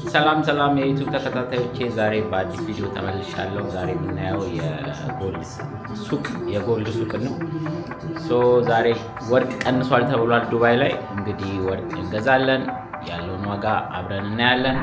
ሰላም ሰላም የዩቱብ ተከታታዮቼ፣ ዛሬ በአዲስ ቪዲዮ ተመልሻለሁ። ዛሬ የምናየው የጎልድ ሱቅ ነው። ዛሬ ወርቅ ቀንሷል ተብሏል ዱባይ ላይ። እንግዲህ ወርቅ እንገዛለን፣ ያለውን ዋጋ አብረን እናያለን።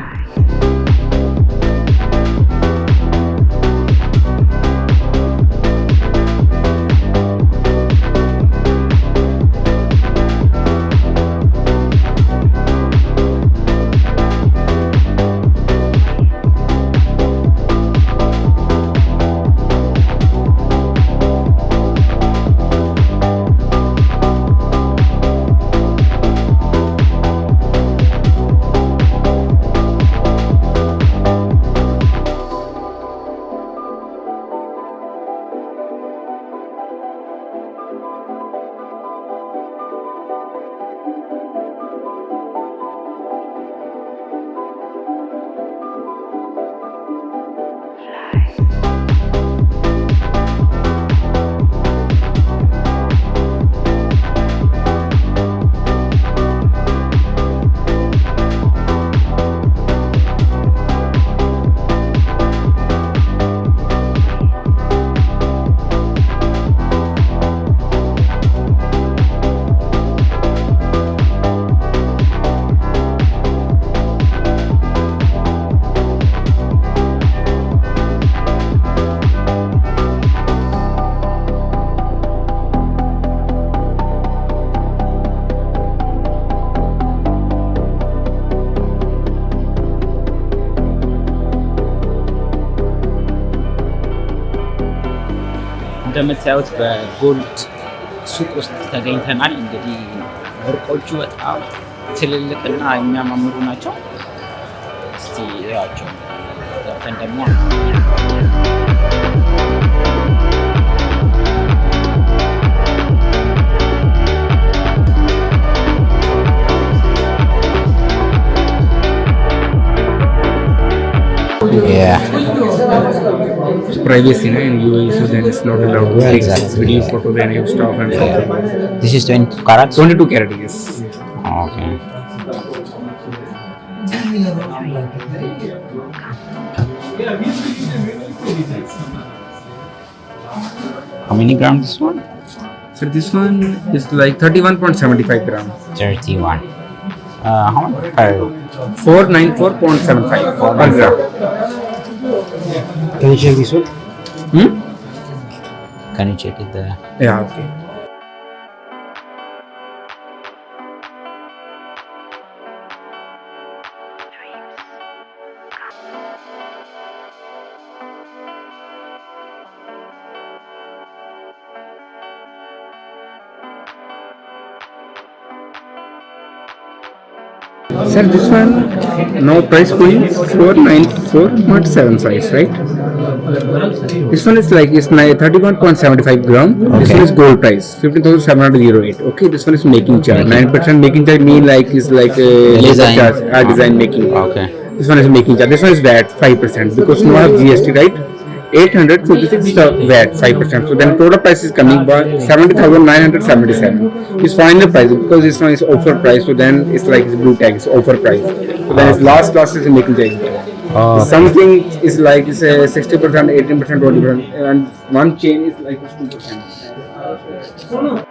እንደምታዩት በጎልድ ሱቅ ውስጥ ተገኝተናል። እንግዲህ ወርቆቹ በጣም ትልልቅና የሚያማምሩ ናቸው። እስቲ ያቸው ገብተን ደግሞ It's privacy in UAE, so then it's not allowed to take video, photo, then you stop and This is 20 carats? 22 carat, yes. Okay. How many grams this one? So this one is like 31.75 grams. 31. How much? 494.75 per gram. Can you check this one? Can you check it there? Yeah, okay. Sir, this one now price going 494.75, right? This one is like 31.75 gram. Okay. This one is gold price 15,708. Okay, this one is making charge. 9% making charge mean like is like Design. charge, design making. Okay. This one is making charge. This one is VAT 5% because now have GST, right? 856 VAT 5%. So then total price is coming by 70,977. It's final price because this one is offer price. So then it's like it's blue tag. It's offer price. So then it's last is making charge. Something is like it's 60%, 18%, 20%, and one chain is like 2%.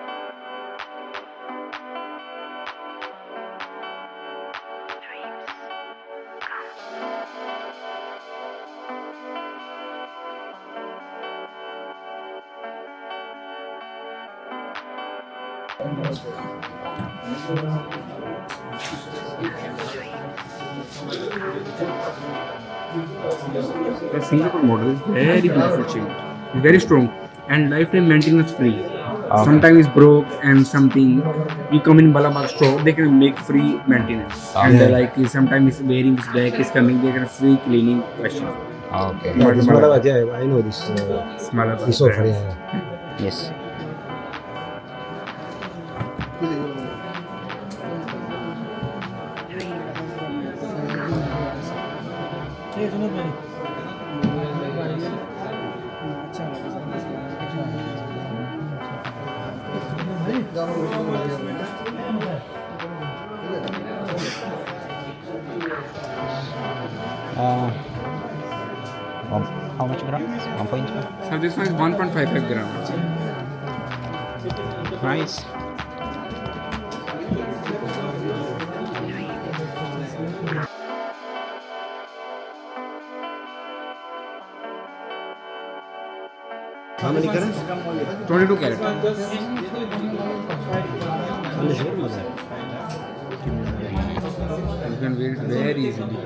The Singapore model is very beautiful chain, very strong, and lifetime maintenance free. Okay. Sometimes it's broke and something. You come in Balabag store, they can make free maintenance. And like sometimes it's wearing this back is coming, they can free cleaning question. Okay. Yeah, this Malabar, yeah, I know this. This offer, yeah. Yes. How much gram? 1.5. So this one is 1.55 grams. Nice. How many carats? 22 carat. You can wear it very easily.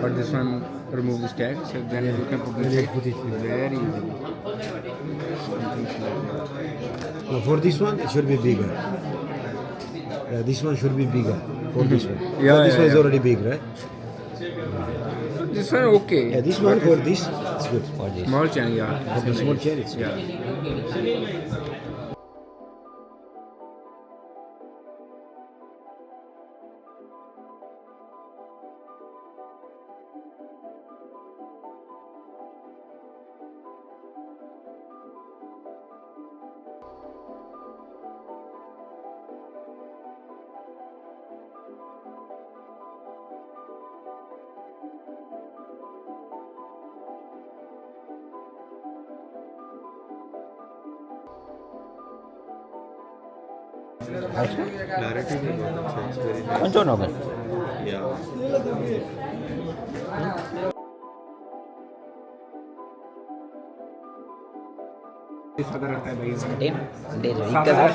But this one, remove this tag, so then you can put it very easily. No, for this one, it should be bigger. This one should be bigger for this one. Yeah, this yeah, one is yeah. already big, right? This one okay. Yeah, this one for this, it's good. For this. Small chain, yeah. For the small chair, it's Yeah. ቆንጆ ነው ግን እንዴት ነው ይገዛል?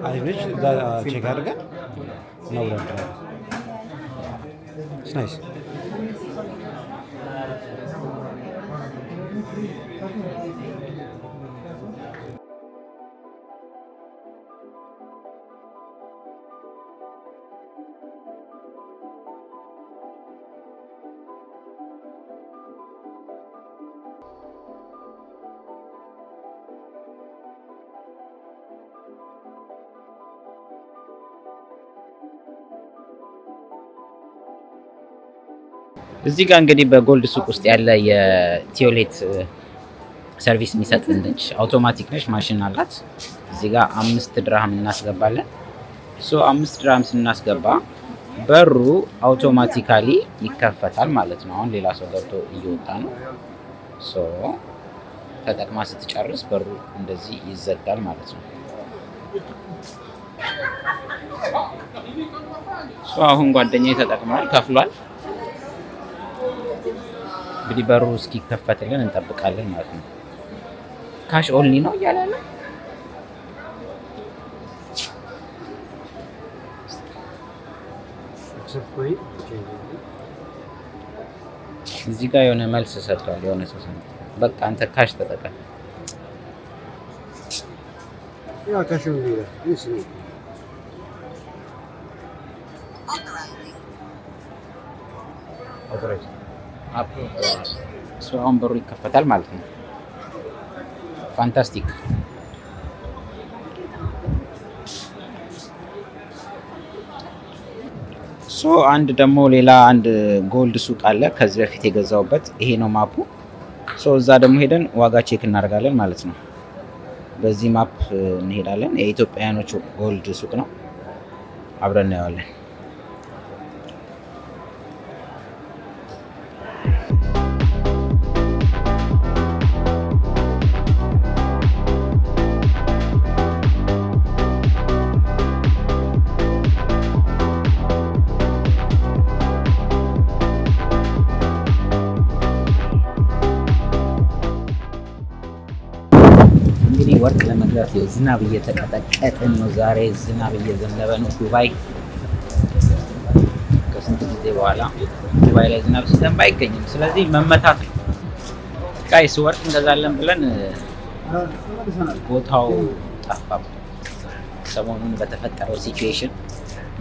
አሪፍ ነች። እዛ ቼክ አድርገን ነው ብለን It's nice. እዚህ ጋር እንግዲህ በጎልድ ሱቅ ውስጥ ያለ የቲዮሌት ሰርቪስ የሚሰጥ ነች። አውቶማቲክ ነች፣ ማሽን አላት። እዚህ ጋር 5 ድርሃም እናስገባለን። 5 ድርሃም ስናስገባ በሩ አውቶማቲካሊ ይከፈታል ማለት ነው። አሁን ሌላ ሰው ገብቶ እየወጣ ነው። ተጠቅማ ስትጨርስ በሩ እንደዚህ ይዘጋል ማለት ነው። አሁን ጓደኛዬ ተጠቅሟል፣ ከፍሏል። እንግዲህ በሩ እስኪከፈትልን እንጠብቃለን ማለት ነው። ካሽ ኦንሊ ነው እያለ ነው። እዚህ ጋር የሆነ መልስ ሰጥቷል የሆነ ሰው። በቃ አንተ ካሽ ተጠቀም። ያ ካሽ ነው ይላል። አሁን በሩ ይከፈታል ማለት ነው። ፋንታስቲክ። አንድ ደግሞ ሌላ አንድ ጎልድ ሱቅ አለ ከዚህ በፊት የገዛውበት። ይሄ ነው ማፑ። እዛ ደግሞ ሄደን ዋጋ ቼክ እናደርጋለን ማለት ነው። በዚህ ማፕ እንሄዳለን። የኢትዮጵያውያኖች ጎልድ ሱቅ ነው። አብረን እናየዋለን። ወርቅ ለመግዛት ዝናብ እየተቀጠቀጥን ነው። ዛሬ ዝናብ እየዘነበ ነው። ዱባይ ከስንት ጊዜ በኋላ ዱባይ ላይ ዝናብ ሲዘንብ አይገኝም። ስለዚህ መመታት ነው። ጋይስ ወርቅ እንገዛለን ብለን ቦታው ጠፋም። ሰሞኑን በተፈጠረው ሲቹዌሽን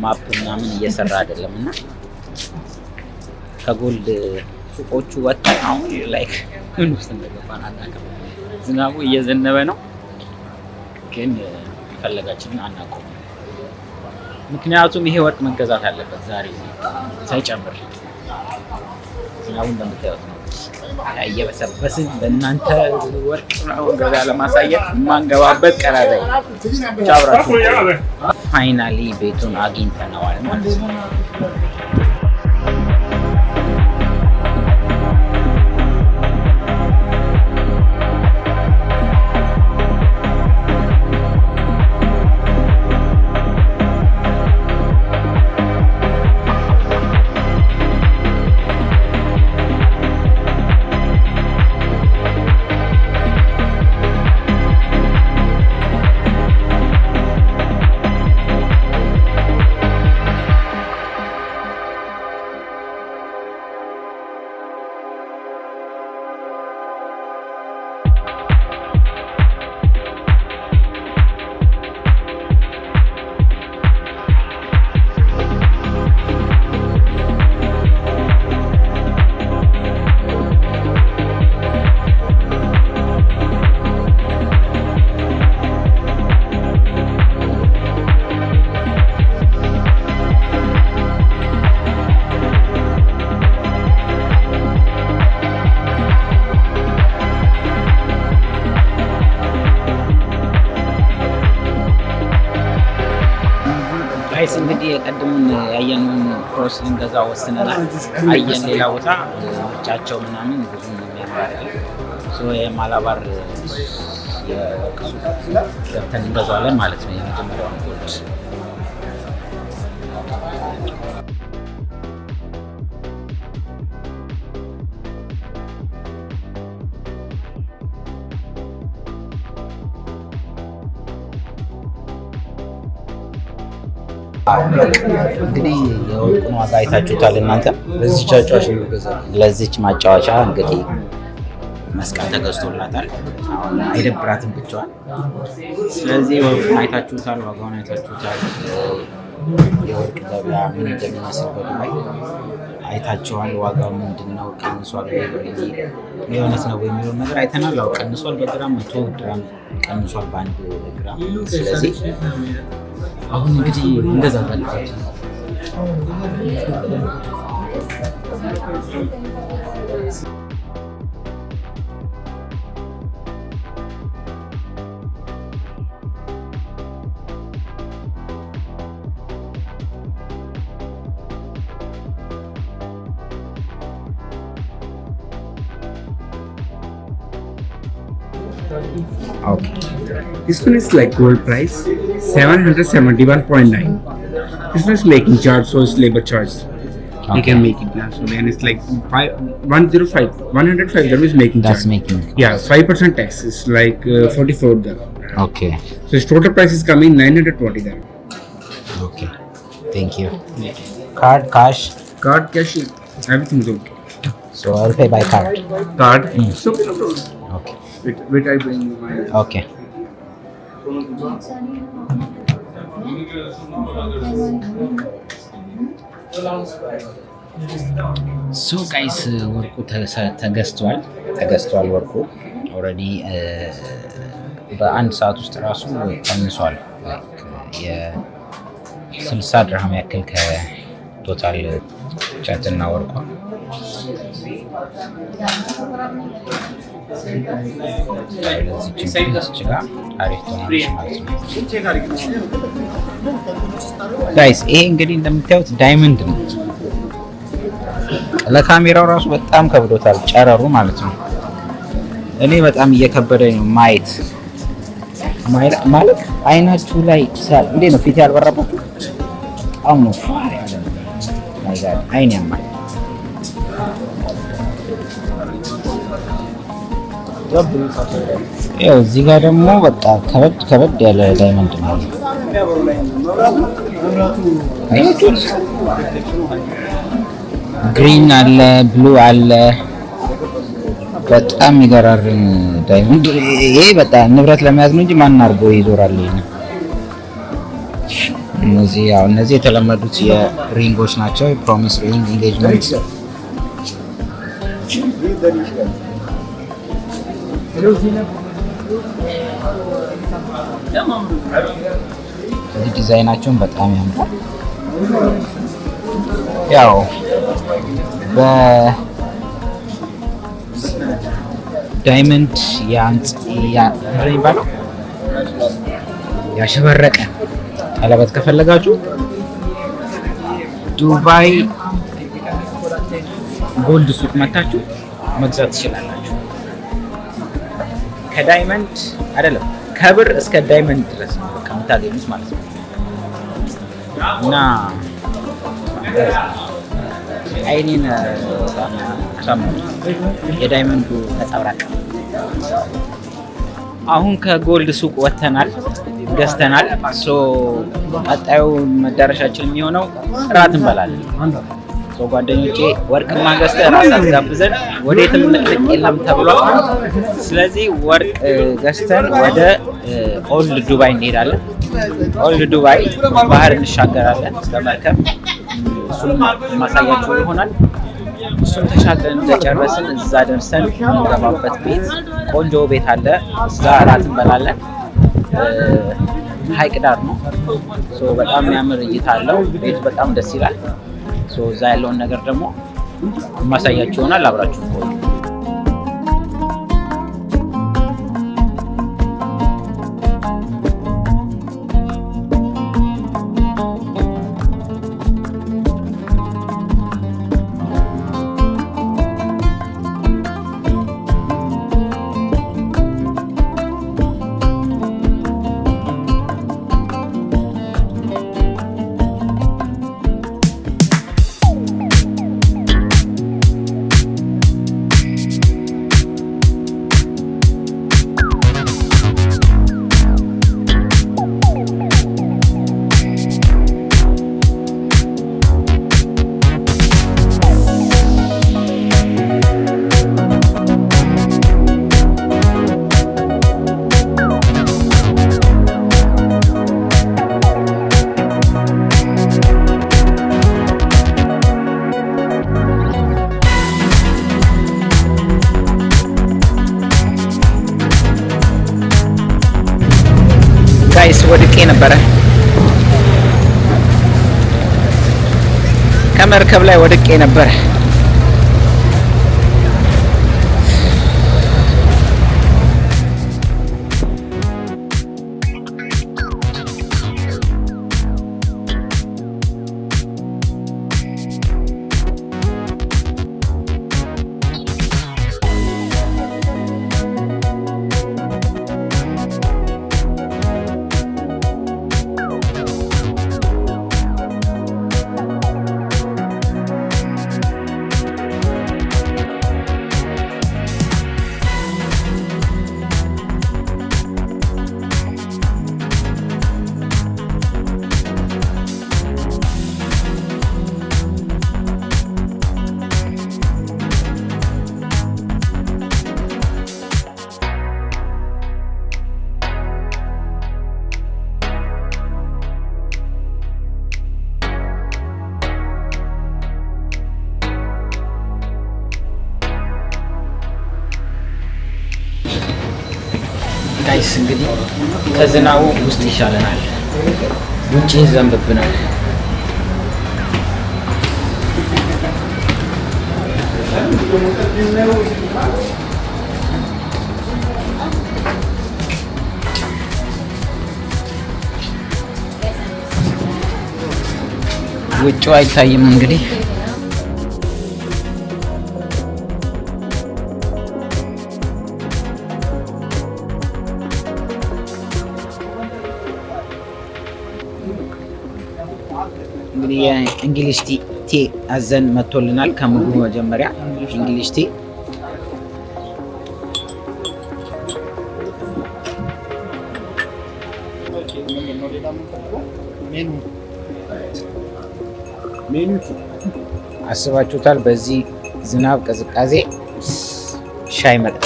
ማፕ ምናምን እየሰራ አይደለም እና ከጎልድ ሱቆቹ ወጣን። አሁን ላይክ ምን ውስጥ እንደገባን አናውቅም። ዝናቡ እየዘነበ ነው ግን ፈለጋችንን አናቆም። ምክንያቱም ይሄ ወርቅ መገዛት አለበት ዛሬ ሳይጨምር። ዝናቡ እንደምታዩት ነው እየበሰበስን ለእናንተ ወርቅ ገዛ ለማሳየት የማንገባበት ቀዳዳ ቻብራችሁ። ፋይናሊ ቤቱን አግኝተነዋል ማለት ነው። ያየነውን ክሮስ ልንገዛ ወስነናል። አየን ሌላ ቦታ ምርጫቸው ምናምን ብዙ የሚያምራል። የማላባር የወርቅ ሱቅ ገብተን እንገዛለን ማለት ነው የመጀመሪያውን ጎልድ። እንግዲህ የወርቁን ዋጋ አይታችሁታል እናንተ። ለዚች ማጫወቻ እንግዲህ መስቀል ተገዝቶላታል። አሁን አይደብራትም ብቻዋን። ስለዚህ ወርቁን አይታችሁታል፣ ዋጋውን አይታችሁታል። የወርቅ ገበያ ምን እንደሚመስል በዱባይ አይታችኋል። ዋጋው ምንድን ነው? ቀንሷል ወይ የእውነት ነው የሚለውን ነገር አይተናል። ያው ቀንሷል፣ በግራም 100 ድራም ቀንሷል በአንድ ግራም። ስለዚህ አሁን እንግዲህ እንደዛ ባለበት Okay. This one is like gold price 771.9. This one is making charge, so it's labor charge. You can make it now. So then it's like 105 that is making that's charge. making Yeah, 5% tax is like 44 there. okay. So its total price is coming 920 there. Okay, thank you. Card, cash? Card, cash, everything is okay. So I'll pay by card. Card, so Okay. wait, I bring you my. Okay. ሶ ጋይስ ወርቁ ተገዝቷል። ወርቁ ኦልሬዲ በአንድ ሰዓት ውስጥ ራሱ ቀንሷል። የ60 ድርሃም ያክል ከቶታል ጫትና ወርቋ። ጋይስ ይሄ እንግዲህ እንደምታዩት ዳይመንድ ነው። ለካሜራው ራሱ በጣም ከብዶታል ጨረሩ ማለት ነው። እኔ በጣም እየከበደኝ ነው ማየት ማለት አይናችሁ ላይ እንዴ ነው ፊት ያልበራባችሁ? በጣም ነው ፋር ያለ ነገር አይን ያማል። ያው እዚህ ጋር ደግሞ በቃ ከበድ ያለ ዳይመንድ ነው። ግሪን አለ፣ ብሉ አለ። በጣም የሚገራርም ዳይመንድ ይሄ። በጣም ንብረት ለመያዝ ነው እንጂ ማን አድርጎ ይዞራል? እነዚህ የተለመዱት የሪንጎች ናቸው። ፕሮሚስ ሪንግ፣ ኢንጌጅመንት። እዚህ ዲዛይናቸውን በጣም ያምራል። ያው በዳይመንድ የሚባለው ያሸበረቀ ቀለበት ከፈለጋችሁ ዱባይ ጎልድ ሱቅ መታችሁ መግዛት ትችላላችሁ። ከዳይመንድ አይደለም ከብር እስከ ዳይመንድ ድረስ ነው የምታገኙት ማለት ነው። እና አይኔን የዳይመንዱ ነጸብራቅ። አሁን ከጎልድ ሱቅ ወጥተናል፣ ገዝተናል። ቀጣዩ መዳረሻችን የሚሆነው እራት እንበላለን። ጓደኞቼ ወርቅማ ገዝተህ እራት አትጋብዘን ወዴትም ንቅንቅ የለም ተብሏል። ስለዚህ ወርቅ ገዝተን ወደ ኦልድ ዱባይ እንሄዳለን። ኦልድ ዱባይ ባህር እንሻገራለን በመርከብ። እሱን ማሳያችሁ ይሆናል። እሱን ተሻግረን እንደጨረስን እዛ ደርሰን የምንገባበት ቤት ቆንጆ ቤት አለ። እዛ እራት እንበላለን። ሀይቅ ዳር ነው። በጣም የሚያምር እይታ አለው። ቤቱ በጣም ደስ ይላል። እዛ ያለውን ነገር ደግሞ ማሳያችሁ ይሆናል። አብራችሁ ቆዩ። ጋይስ ወድቄ ነበረ። ከመርከብ ላይ ወድቄ ነበረ። ጋይስ እንግዲህ ከዝናቡ ውስጥ ይሻለናል፣ ውጪ ዘንብብናል። ውጪው አይታይም እንግዲህ የእንግሊሽ ቲ አዘን መጥቶልናል። ከምግቡ መጀመሪያ እንግሊሽ ቲ አስባችሁታል? በዚህ ዝናብ ቅዝቃዜ ሻይ መጣ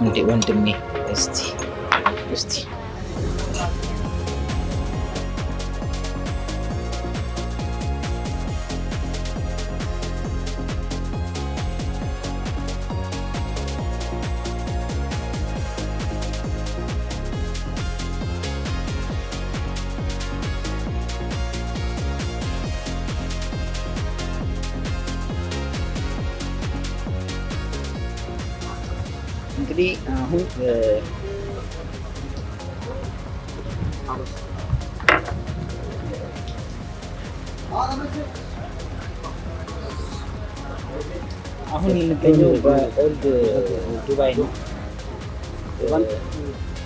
እንዴ ወንድሜ? እስቲ እንግዲህ አሁን የምንገኘው በኦልድ ዱባይ ነው።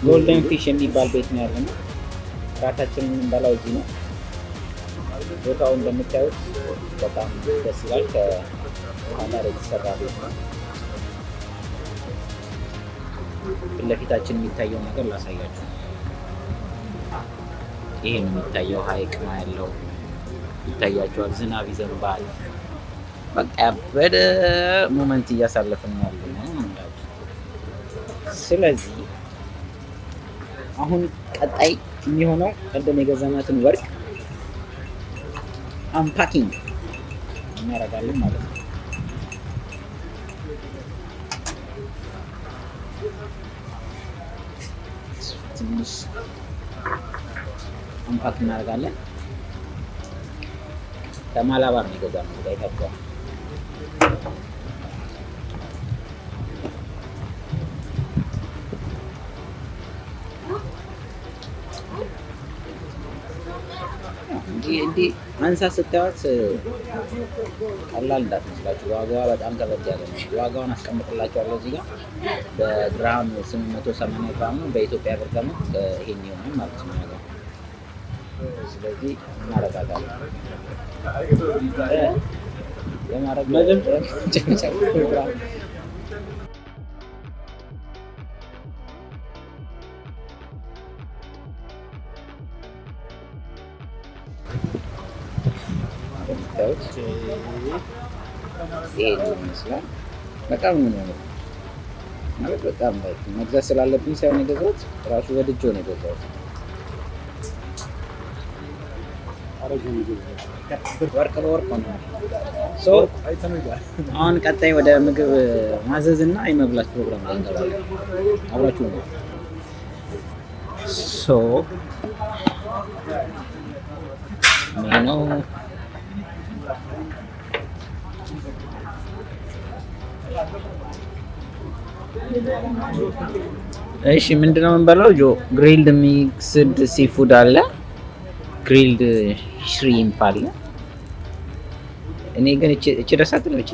ጎልደን ፊሽ የሚባል ቤት ነው ያለነው። ራታችንን የምንበላው እዚህ ነው። ቦታው እንደምታዩት በጣም ደስ ይላል። ከውሃ ጋር የተሰራ ቤት ነው። ፊት ለፊታችን የሚታየው ነገር ላሳያችሁ። ይሄ ነው የሚታየው፣ ሀይቅ ነው ያለው፣ ይታያቸዋል። ዝናብ ይዘንባል። በቃ ያበደ ሞመንት እያሳለፍን ያለ ነው። ስለዚህ አሁን ቀጣይ የሚሆነው ቀደም የገዛናትን ወርቅ አምፓኪንግ እናደርጋለን ማለት ነው። ትንሽ አምፓክ እናደርጋለን። ከማላባር ነው የገዛነው። ታይታችኋል። እንዲህ አንሳ ስታዩት ቀላል እንዳትመስላችሁ። ዋጋዋ በጣም ከበድ ያለ ነው። ዋጋውን አስቀምጥላችኋለሁ እዚህ ጋር። በድርሃም 880 ድርሃም ነው። በኢትዮጵያ ብር ደግሞ ይሄን ይሆናል ማለት ነው። ስለዚህ እናረጋጋለን። የማረግ ፕሮግራም ይሄን ይመስላል። በጣም ነው ማለት በጣም መግዛት ስላለብኝ ሳይሆን የገዛሁት ራሱ ወድጄው ነው የገዛሁት። ወርቅ በወርቅ ነው። አሁን ቀጣይ ወደ ምግብ ማዘዝ እና የመብላት ፕሮግራም ላይ እንገባለን። አብራችሁ ነው። ሜኑ እሺ ምንድነው የምንበላው? ጆ ግሪልድ ሚክስድ ሲፉድ አለ፣ ግሪልድ ሽሪምፕ አለ። እኔ ግን እቺ ደስ አትልም። እቺ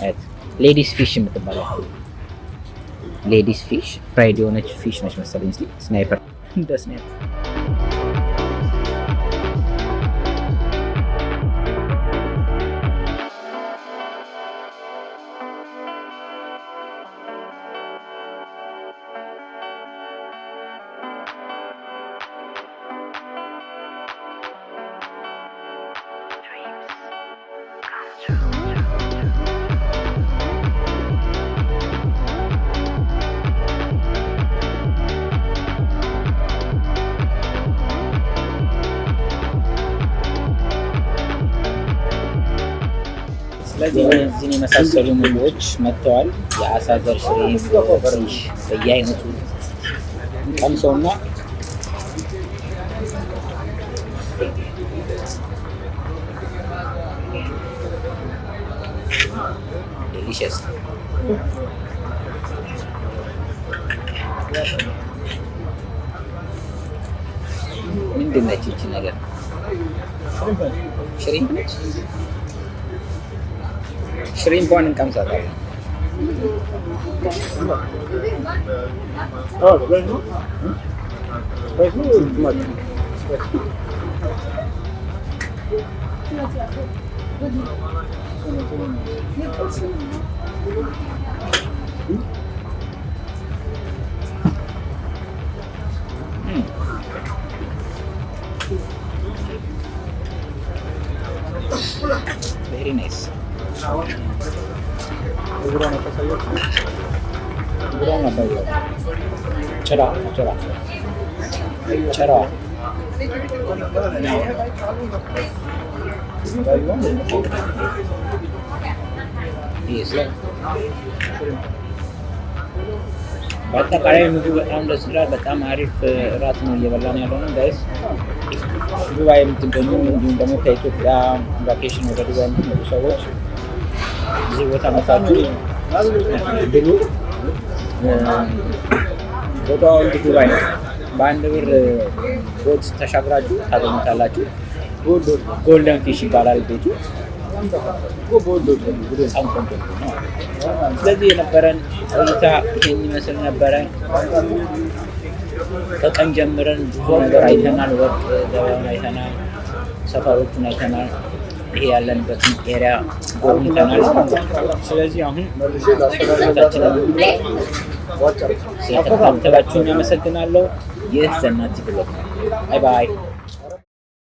አይት ሌዲስ ፊሽ የምትባለው ሌዲስ ፊሽ ፍራይድ የሆነች ፊሽ ነች መሰለኝ። እስቲ ስናይፐር እንደ ስናይፐር ስለዚህ እነዚህን የመሳሰሉ ምግቦች መጥተዋል። የአሳ ዘር ሽሪምፕ፣ ፊሽ በየአይነቱ ቀምሰውና ዴሊሽስ ምንድን ነች ይቺ ነገር? ሽሪምፕ ነች። ሽሪምፕዋን እንቀምሳታለን። ቬሪ ናይስ። ቸራ በአጠቃላይ ምግቡ በጣም ደስ ይላል። በጣም አሪፍ እራት ነው እየበላን ያለው ነው ጋይስ። ዱባይ የምትገኙ እንዲሁም ደግሞ ከኢትዮጵያ ቫኬሽን ወደ ዱባይ የምትመጡ ሰዎች እዚህ ቦታ መጣችሁ ብሉ። ቦታው ዱባይ ነው። በአንድ ብር ቦት ተሻግራችሁ ታገኙታላችሁ። ጎልደን ፊሽ ይባላል ቤቱ። ስለዚህ የነበረን ቆይታ ይህን ይመስል ነበረ። ከቀን ጀምረን ብዙ ነገር አይተናል። ወርቅ ገበያውን አይተናል፣ ሰፈሮቹን አይተናል፣ ይሄ ያለንበትን ኤሪያ ጎብኝተናል። ስለዚህ አሁን ስለተከታተላችሁኝ አመሰግናለሁ። ይህ ዘናቲ ብሎግ ነው። ባይ ባይ።